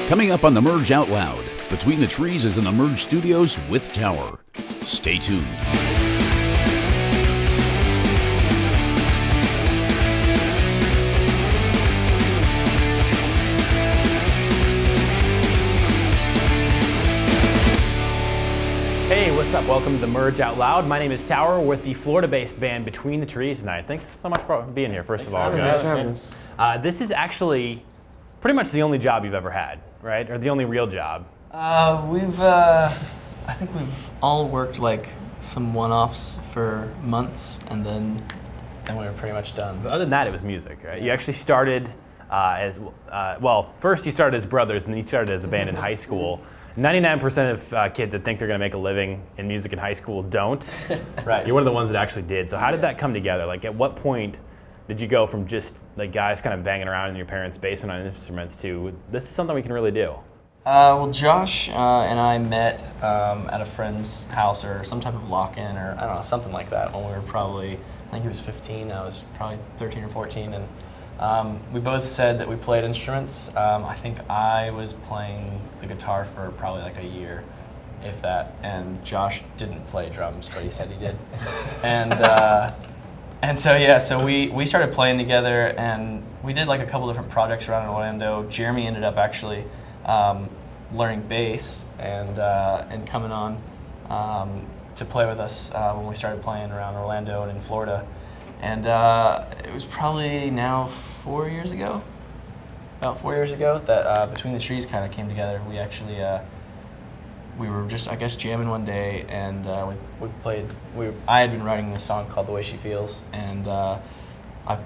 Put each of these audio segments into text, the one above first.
Coming up on the Merge Out Loud, Between the Trees is in the Merge Studios with Tower. Stay tuned. Hey, what's up? Welcome to the Merge Out Loud. My name is Tower with the Florida-based band Between the Trees tonight. Thanks so much for being here, first of all, guys. This is actually pretty much the only job you've ever had, right? Or the only real job. I think we've all worked like some one-offs for months, and then we were pretty much done. But other than that, it was music, right? You actually started first you started as brothers, and then you started as a band in high school. 99% of kids that think they're going to make a living in music in high school don't. Right. You're one of the ones that actually did. So how did that come together? Like, at what point did you go from just like guys kind of banging around in your parents' basement on instruments to this is something we can really do? Well, Josh and I met at a friend's house or some type of lock-in or I don't know, something like that when we were probably, I think he was 15, I was probably 13 or 14, and we both said that we played instruments. I think I was playing the guitar for probably like a year, if that, and Josh didn't play drums, but he said he did. And so we started playing together, and we did like a couple different projects around Orlando. Jeremy ended up actually learning bass and coming on to play with us when we started playing around Orlando and in Florida. And it was probably now 4 years ago, about 4 years ago, that Between the Trees kind of came together. We actually, we were just, I guess, jamming one day, and I had been writing this song called The Way She Feels, and I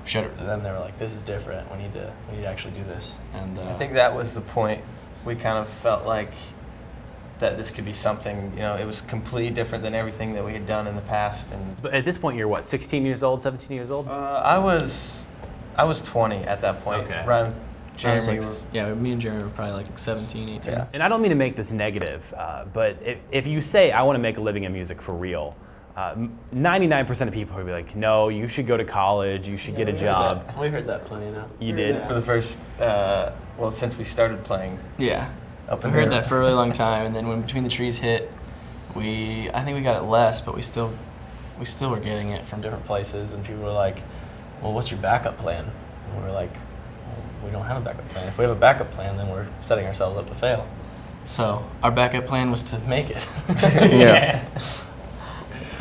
showed it to them. They were like, this is different, we need to actually do this. And I think that was the point. We kind of felt like that this could be something, you know, it was completely different than everything that we had done in the past. And But at this point, you're what, 16 years old, 17 years old? I was 20 at that point. Okay. Around Jeremy. Me and Jeremy were probably like 17, 18. Yeah. And I don't mean to make this negative, but if you say, I want to make a living in music for real, 99% of people will be like, no, you should go to college, you should get a job. We heard that plenty now. You did? For the first, since we started playing. Yeah. We heard that for a really long time, and then when Between the Trees hit, I think we got it less, but we still were getting it from different places, and people were like, well, what's your backup plan? And we were like, well, we don't have a backup plan. If we have a backup plan, then we're setting ourselves up to fail. So our backup plan was to make it. Yeah.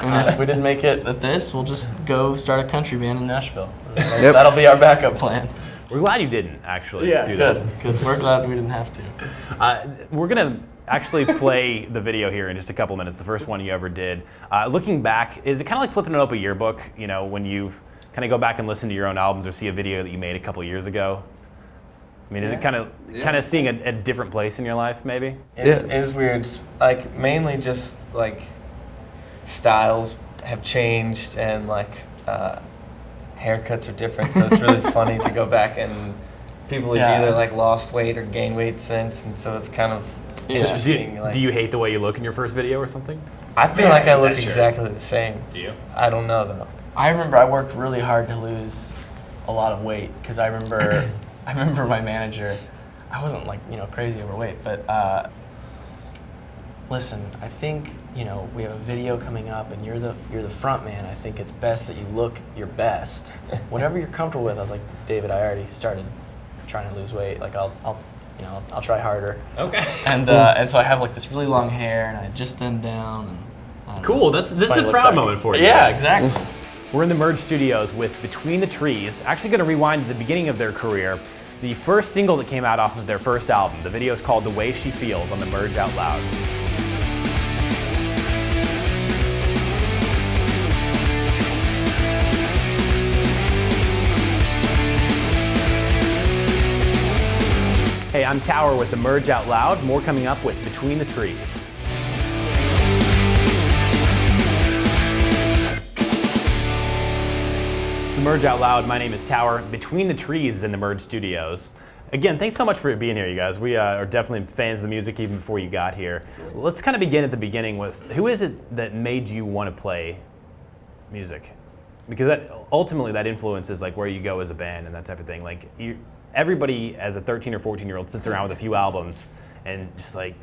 And if we didn't make it at this, we'll just go start a country band in Nashville. That'll be our backup plan. We're glad you didn't actually do that. Good. We're glad we didn't have to. We're going to actually play the video here in just a couple minutes, the first one you ever did. Looking back, is it kind of like flipping up a yearbook, you know, when you kind of go back and listen to your own albums or see a video that you made a couple years ago? I mean, is it kind of seeing a different place in your life, maybe? It is weird. Like, mainly just, like, styles have changed and, like, haircuts are different, so it's really funny to go back and people have either like lost weight or gained weight since, and so it's kind of interesting. Do you hate the way you look in your first video or something? I feel like I look exactly the same. Do you? I don't know though. I remember I worked really hard to lose a lot of weight because I remember my manager. I wasn't like crazy overweight, but listen, I think we have a video coming up, and you're the front man. I think it's best that you look your best, whatever you're comfortable with. I was like, David, I already started trying to lose weight. Like I'll try harder. Okay. And so I have like this really long hair, and I just thin down. And cool. This is a proud moment for you. Yeah, exactly. We're in the Merge Studios with Between the Trees. Actually, going to rewind to the beginning of their career. The first single that came out off of their first album. The video is called "The Way She Feels" on the Merge Out Loud. Hey, I'm Tower with the Merge Out Loud. More coming up with Between the Trees. It's the Merge Out Loud. My name is Tower. Between the Trees is in the Merge Studios. Again, thanks so much for being here, you guys. We are definitely fans of the music even before you got here. Let's kind of begin at the beginning with, who is it that made you want to play music? Because ultimately that influences like where you go as a band and that type of thing. Like everybody as a 13 or 14-year-old sits around with a few albums and just like,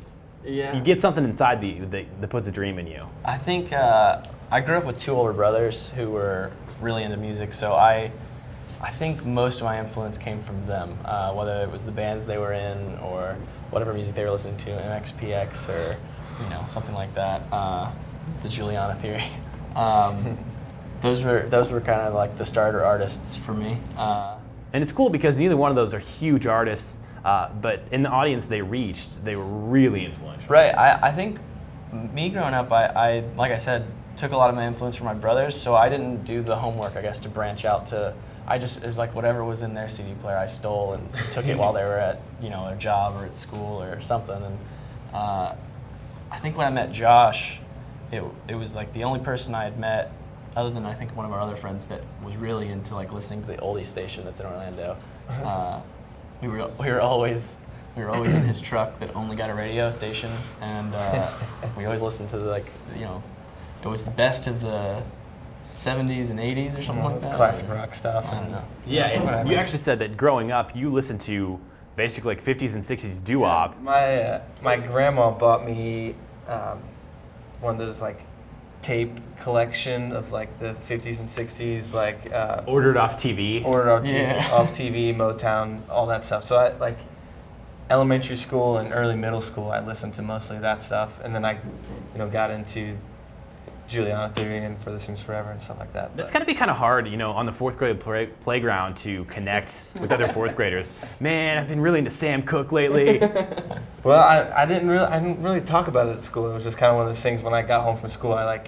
Yeah. you get something inside that puts a dream in you. I think I grew up with 2 older brothers who were really into music, so I think most of my influence came from them, whether it was the bands they were in or whatever music they were listening to, MXPX or something like that, the Juliana Theory. Those were kind of like the starter artists for me. And it's cool because neither one of those are huge artists, but in the audience they reached, they were really influential. Right. I think me growing up, I like I said, took a lot of my influence from my brothers, so I didn't do the homework, I guess, to branch out to. It was like whatever was in their CD player, I stole and took it while they were at their job or at school or something. And I think when I met Josh, it was like the only person I had met, other than I think one of our other friends, that was really into like listening to the oldie station that's in Orlando. We were always in his truck that only got a radio station, and we always listened to it was the best of the 70s and 80s or something like that. Classic rock stuff. I don't know. Yeah, and you actually said that growing up you listened to basically like 50s and 60s doo-wop. My grandma bought me one of those like tape collection of like the 50s and 60s, like Ordered off TV. Off TV, Motown, all that stuff. So I like elementary school and early middle school, I listened to mostly that stuff, and then I got into Juliana Theory and For the Sims Forever and stuff like that. That's got to be kind of hard, on the 4th grade playground to connect with other 4th graders. Man, I've been really into Sam Cooke lately. Well, I didn't really talk about it at school. It was just kind of one of those things. When I got home from school, I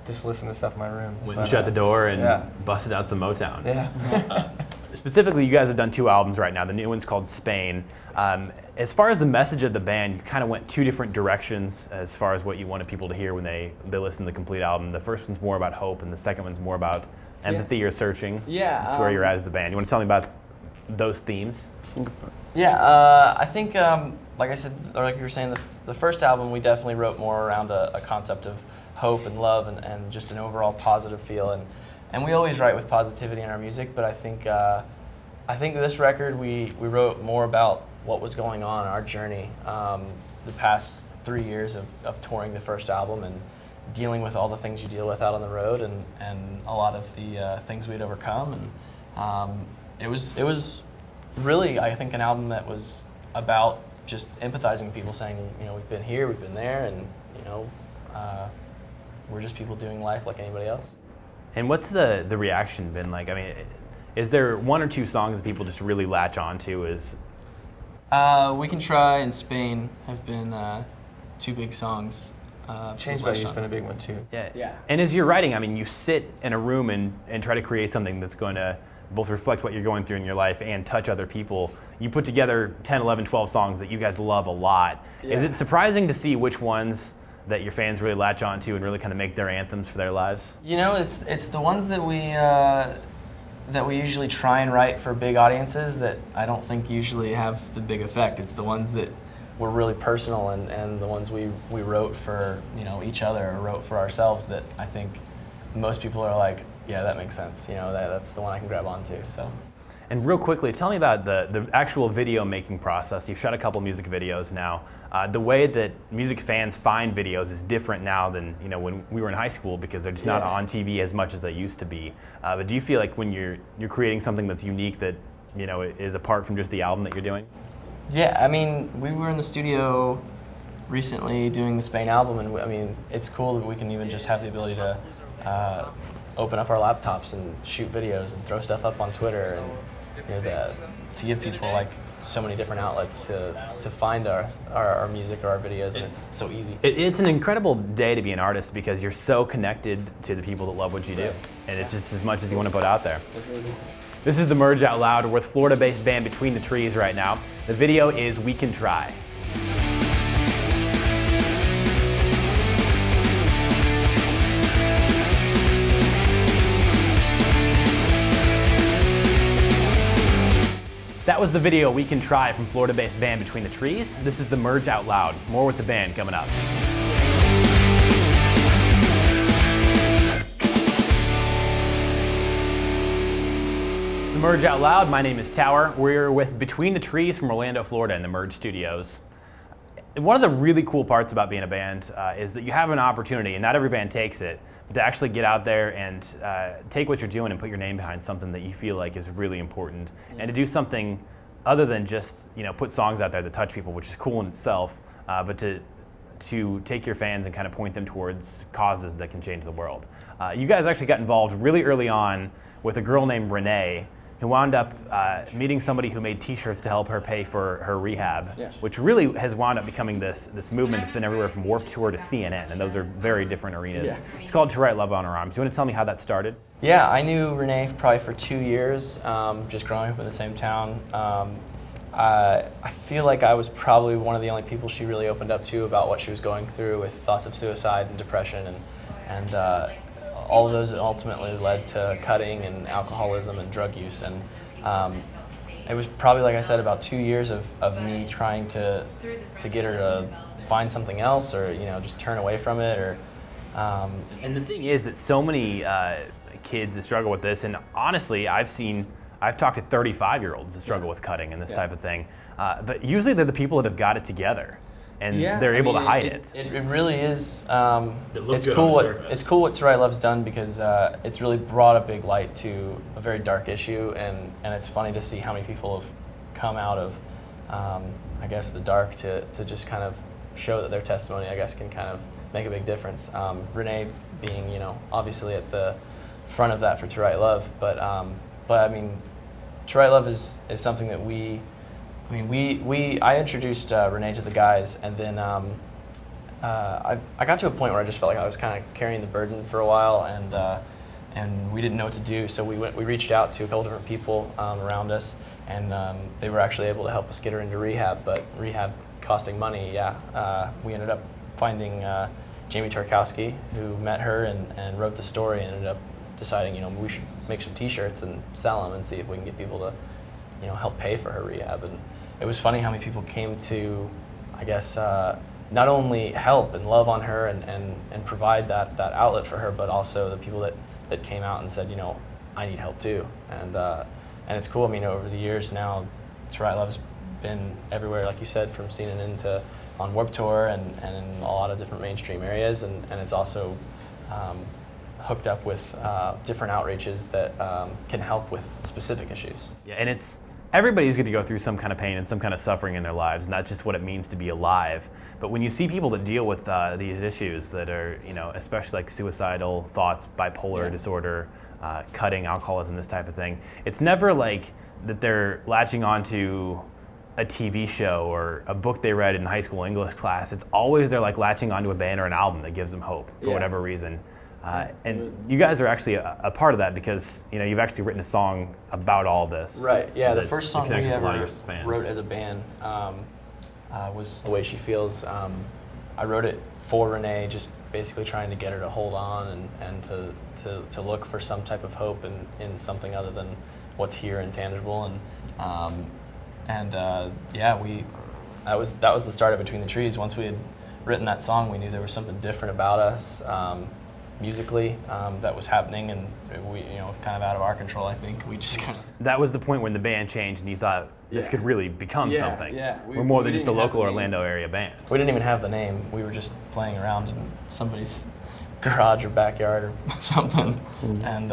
just listened to stuff in my room. Went and shut the door and busted out some Motown. Yeah. Specifically, you guys have done 2 albums right now. The new one's called Spain. As far as the message of the band, you kind of went 2 different directions as far as what you wanted people to hear when they listen to the complete album. The first one's more about hope, and the second one's more about empathy or searching. Yeah. That's where you're at as a band. You want to tell me about those themes? Yeah, I think, like I said, or like you were saying, the first album we definitely wrote more around a concept of hope and love and just an overall positive feel. And we always write with positivity in our music, but I think this record we wrote more about what was going on, our journey, the past 3 years of touring the first album and dealing with all the things you deal with out on the road and a lot of the things we'd overcome. And it was really, I think, an album that was about just empathizing with people, saying, we've been here, we've been there, and we're just people doing life like anybody else. And what's the reaction been like? I mean, is there 1 or 2 songs that people just really latch on to? We Can Try and Spain have been 2 big songs. Changed by You's been a big one too. Yeah. And as you're writing, I mean, you sit in a room and try to create something that's going to both reflect what you're going through in your life and touch other people. You put together 10, 11, 12 songs that you guys love a lot. Yeah. Is it surprising to see which ones that your fans really latch on to and really kind of make their anthems for their lives? It's the ones that we usually try and write for big audiences that I don't think usually have the big effect. It's the ones that were really personal and the ones we wrote for each other or wrote for ourselves that I think most people are like, yeah, that makes sense. That's the one I can grab onto. So. And real quickly, tell me about the actual video making process. You've shot a couple music videos now. The way that music fans find videos is different now than when we were in high school because they're just not on TV as much as they used to be. But do you feel like when you're creating something that's unique that is apart from just the album that you're doing? Yeah, I mean, we were in the studio recently doing the Spain album, and it's cool that we can even just have the ability to open up our laptops and shoot videos and throw stuff up on Twitter and to give people like so many different outlets to find our music or our videos, and it's so easy. It's an incredible day to be an artist because you're so connected to the people that love what you do, and it's just as much as you want to put out there. This is the Merge Out Loud. We're with Florida-based band Between the Trees right now. The video is We Can Try. That was the video We Can Try from Florida-based band Between the Trees. This is the Merge Out Loud. More with the band coming up. Merge Out Loud. My name is Tower. We're with Between the Trees from Orlando, Florida in the Merge Studios. One of the really cool parts about being a band is that you have an opportunity, and not every band takes it, to actually get out there and take what you're doing and put your name behind something that you feel like is really important, and to do something other than just put songs out there that touch people, which is cool in itself, but to take your fans and kind of point them towards causes that can change the world. You guys actually got involved really early on with a girl named Renee, who wound up meeting somebody who made t-shirts to help her pay for her rehab, which really has wound up becoming this movement that's been everywhere from Warped Tour to CNN, and those are very different arenas. Yeah. It's called To Write Love on Her Arms. Do you want to tell me how that started? Yeah, I knew Renee probably for 2 years, just growing up in the same town. I feel like I was probably one of the only people she really opened up to about what she was going through with thoughts of suicide and depression, and all of those ultimately led to cutting and alcoholism and drug use. And it was probably, like I said, about 2 years of me trying to get her to find something else, or just turn away from it. Or and the thing is that so many kids that struggle with this, and honestly, I've talked to 35-year-olds that struggle with cutting and this type of thing, but usually they're the people that have got it together, and they're able to hide it. It really is. It's cool. It's cool what To Write Love's done, because it's really brought a big light to a very dark issue, and it's funny to see how many people have come out of, I guess, the dark to just kind of show that their testimony, I guess, can kind of make a big difference. Renee being, obviously at the front of that for To Write Love, but I mean, To Write Love is something that I introduced Renee to the guys, and then I got to a point where I just felt like I was kind of carrying the burden for a while, and we didn't know what to do. So we reached out to a couple different people around us, and they were actually able to help us get her into rehab. But rehab costing money, we ended up finding Jamie Tarkowski, who met her and wrote the story, and ended up deciding, we should make some t-shirts and sell them and see if we can get people to, help pay for her rehab. And it was funny how many people came to, I guess, not only help and love on her and provide that outlet for her, but also the people that came out and said, I need help too. And it's cool. I mean, over the years now, To Write Love's been everywhere, like you said, from CNN to on Warped Tour and in a lot of different mainstream areas, and it's also hooked up with different outreaches that can help with specific issues. Yeah, and everybody's going to go through some kind of pain and some kind of suffering in their lives, not just what it means to be alive. But when you see people that deal with these issues that are, especially like suicidal thoughts, bipolar disorder, cutting, alcoholism, this type of thing, it's never like that they're latching onto a TV show or a book they read in high school English class. It's always they're like latching onto a band or an album that gives them hope for whatever reason. And you guys are actually a part of that, because you've actually written a song about all of this. Right. Yeah. The first song we ever wrote as a band was "The Way She Feels." I wrote it for Renee, just basically trying to get her to hold on and to look for some type of hope in something other than what's here and tangible. That was the start of Between the Trees. Once we had written that song, we knew there was something different about us. Musically, that was happening, and we, kind of out of our control. I think we just kind of. That was the point when the band changed, and you thought this could really become something. Yeah, we're more than just a local Orlando area band. We didn't even have the name. We were just playing around in somebody's garage or backyard or something, and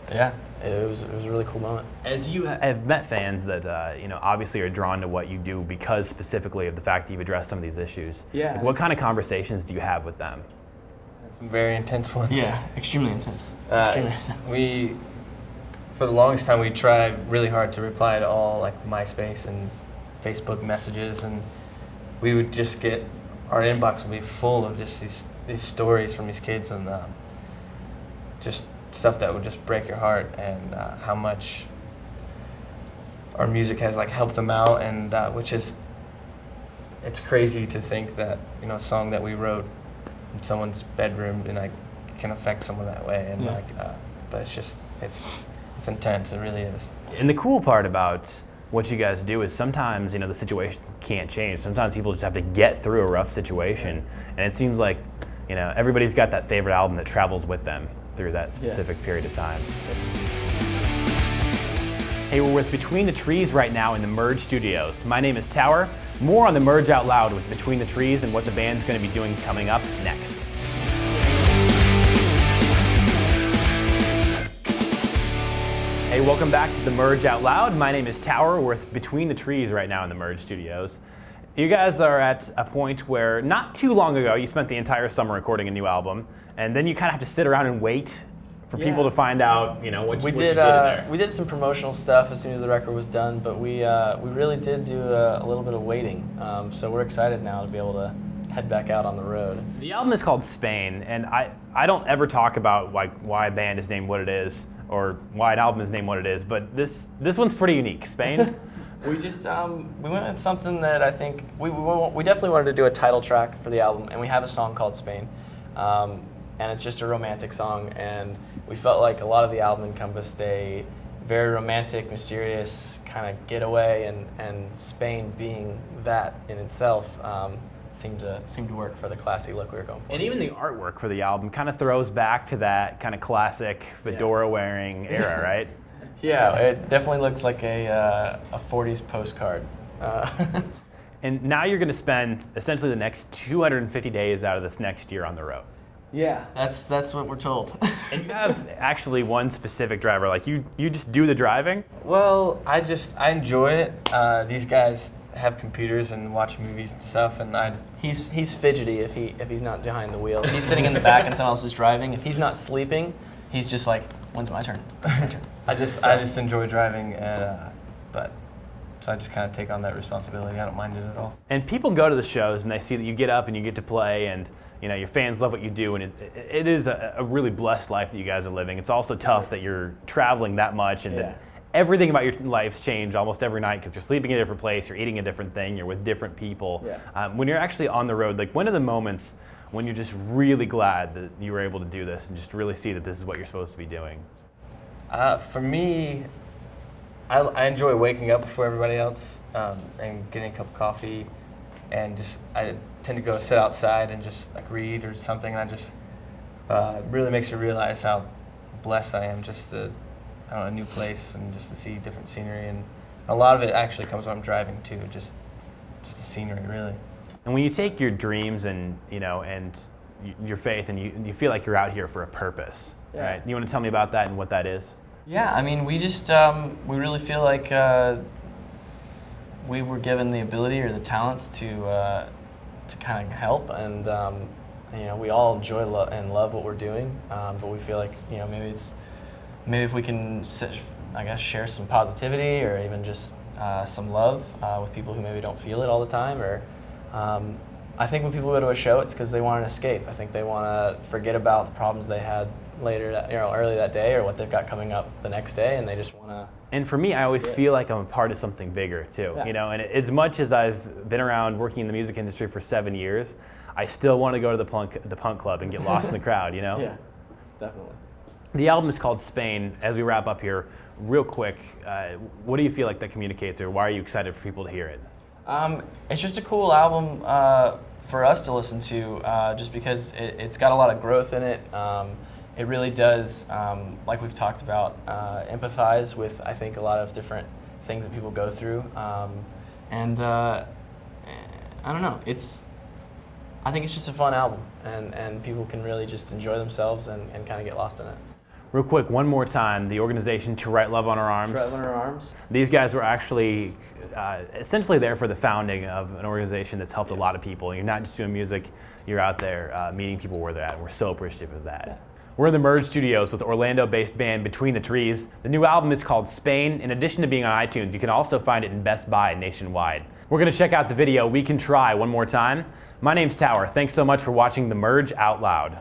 it was a really cool moment. As you have met fans that obviously are drawn to what you do because specifically of the fact that you've addressed some of these issues. Yeah. Like, what kind of conversations do you have with them? Some very intense ones. Yeah, extremely intense. Extremely intense. For the longest time, we tried really hard to reply to all like MySpace and Facebook messages, and we would just get, our inbox would be full of just these stories from these kids, and just stuff that would just break your heart, and how much our music has like helped them out, and it's crazy to think that a song that we wrote in someone's bedroom and can affect someone that way, and but it's intense. It really is. And the cool part about what you guys do is sometimes the situations can't change. Sometimes people just have to get through a rough situation, and it seems like everybody's got that favorite album that travels with them through that specific period of time. Hey, we're with Between the Trees right now in the Merge Studios. My name is Tower. More on the Merge Out Loud with Between the Trees and what the band's going to be doing coming up next. Hey, welcome back to the Merge Out Loud. My name is Tower. We're with Between the Trees right now in the Merge Studios. You guys are at a point where not too long ago you spent the entire summer recording a new album, and then you kind of have to sit around and wait for people to find out, what you did in there. We did some promotional stuff as soon as the record was done, but we really did do a little bit of waiting. So we're excited now to be able to head back out on the road. The album is called Spain, and I don't ever talk about why a band is named what it is or why an album is named what it is, but this one's pretty unique. Spain. We just we went with something that I think we definitely wanted to do a title track for the album, and we have a song called Spain, and it's just a romantic song, and we felt like a lot of the album encompassed a very romantic, mysterious kind of getaway, and Spain being that in itself seemed to work for the classy look we were going for. And even the artwork for the album kind of throws back to that kind of classic fedora-wearing era, right? Yeah, it definitely looks like a 40s postcard. And now you're going to spend essentially the next 250 days out of this next year on the road. Yeah, that's what we're told. And you have actually one specific driver, like you just do the driving? Well, I enjoy it. These guys have computers and watch movies and stuff, and he's fidgety if he's not behind the wheel. If he's sitting in the back and someone else is driving. If he's not sleeping, he's just like, when's my turn? I just enjoy driving, so I just kind of take on that responsibility. I don't mind it at all. And people go to the shows and they see that you get up and you get to play, and your fans love what you do, and it is a really blessed life that you guys are living. It's also tough that you're traveling that much, and that everything about your life's changed almost every night because you're sleeping in a different place, you're eating a different thing, you're with different people. Yeah. When you're actually on the road, when are the moments when you're just really glad that you were able to do this and just really see that this is what you're supposed to be doing? For me, I enjoy waking up before everybody else and getting a cup of coffee, and I tend to go sit outside and just read or something, and I just really makes you realize how blessed I am just to, a new place and just to see different scenery, and a lot of it actually comes when I'm driving too, just the scenery really. And when you take your dreams and and your faith and you feel like you're out here for a purpose, right? You want to tell me about that and what that is? Yeah, I mean, we just we really feel like we were given the ability or the talents to kind of help, and we all enjoy and love what we're doing, but we feel like maybe if we can share some positivity or even just some love with people who maybe don't feel it all the time, or I think when people go to a show, it's because they want an escape. I think they want to forget about the problems they had early that day, or what they've got coming up the next day, and they just want to. And for me, I always feel like I'm a part of something bigger too. And as much as I've been around working in the music industry for 7 years, I still want to go to the punk club and get lost in the crowd. Yeah, definitely. The album is called Spain. As we wrap up here, real quick, what do you feel like that communicates, or why are you excited for people to hear it? It's just a cool album for us to listen to, just because it's got a lot of growth in it. It really does, like we've talked about, empathize with, I think, a lot of different things that people go through. And I don't know, I think it's just a fun album, and people can really just enjoy themselves and kind of get lost in it. Real quick, one more time, the organization To Write Love on Our Arms. To Write Love on Our Arms. These guys were actually essentially there for the founding of an organization that's helped a lot of people. You're not just doing music, you're out there meeting people where they're at, and we're so appreciative of that. Yeah. We're in the Merge Studios with Orlando-based band Between the Trees. The new album is called Spain. In addition to being on iTunes, you can also find it in Best Buy nationwide. We're going to check out the video, We Can Try, one more time. My name's Tower. Thanks so much for watching the Merge Out Loud.